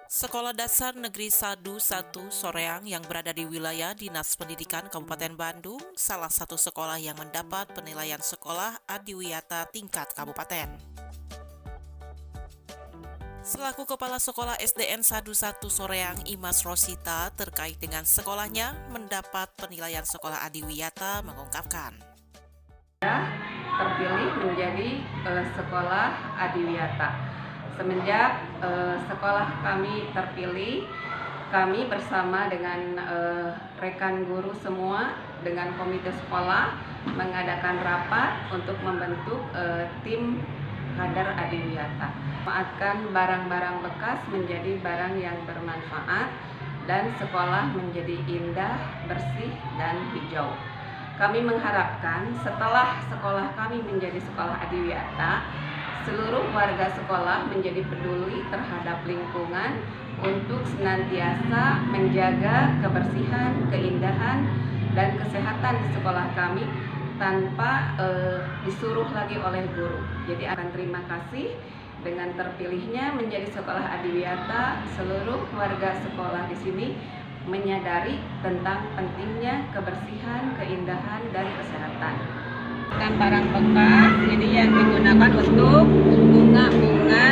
Sekolah Dasar Negeri 1 Soreang yang berada di wilayah Dinas Pendidikan Kabupaten Bandung, salah satu sekolah yang mendapat penilaian sekolah adiwiyata tingkat kabupaten. Selaku Kepala Sekolah SDN 11 Soreang, Imas Rosita, terkait dengan sekolahnya mendapat penilaian sekolah adiwiyata mengungkapkan. Terpilih menjadi sekolah adiwiyata. Semenjak sekolah kami terpilih, kami bersama dengan rekan guru semua dengan komite sekolah mengadakan rapat untuk membentuk tim kader adiwiyata. Memanfaatkan barang-barang bekas menjadi barang yang bermanfaat dan sekolah menjadi indah, bersih, dan hijau. Kami mengharapkan setelah sekolah kami menjadi sekolah adiwiyata, seluruh warga sekolah menjadi peduli terhadap lingkungan untuk senantiasa menjaga kebersihan, keindahan, dan kesehatan di sekolah kami tanpa disuruh lagi oleh guru. Jadi akan terima kasih dengan terpilihnya menjadi sekolah adiwiyata. Seluruh warga sekolah di sini menyadari tentang pentingnya kebersihan, keindahan, dan kesehatan. Dan barang bekas ini yang digunakan untuk bunga-bunga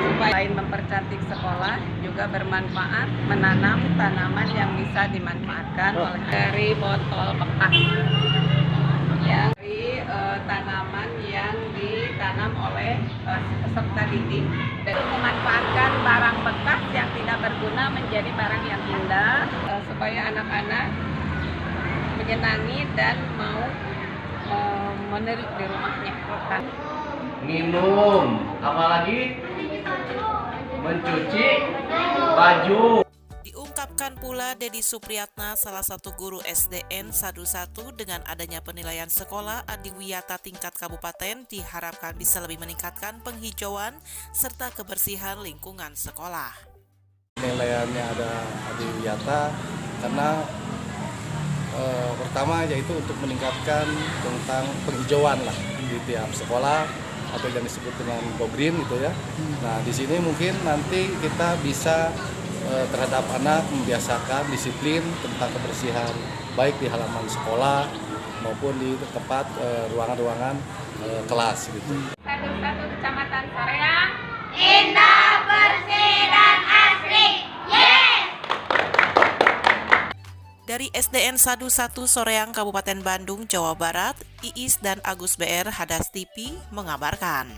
supaya selain mempercantik sekolah juga bermanfaat menanam tanaman yang bisa dimanfaatkan oleh dari botol bekas yang dari tanaman yang ditanam oleh peserta didik dan memanfaatkan barang bekas yang tidak berguna menjadi barang yang indah supaya anak-anak menyenangi dan mau menarik di rumahnya. Minum, apalagi mencuci baju. Diungkapkan pula Dedi Supriyatna, salah satu guru SDN 11 dengan adanya penilaian sekolah adiwiyata tingkat kabupaten diharapkan bisa lebih meningkatkan penghijauan serta kebersihan lingkungan sekolah. Penilaiannya ada adiwiyata karena pertama yaitu untuk meningkatkan tentang penghijauan lah di tiap sekolah atau yang disebut dengan go green gitu ya. Nah di sini mungkin nanti kita bisa terhadap anak membiasakan disiplin tentang kebersihan baik di halaman sekolah maupun di tempat ruangan-ruangan kelas gitu. Satu Kecamatan Soreang, indah, bersih, dan asri. Yes! Dari SDN 11 Soreang, Kabupaten Bandung, Jawa Barat, Iis dan Agus BR Hadas TV mengabarkan.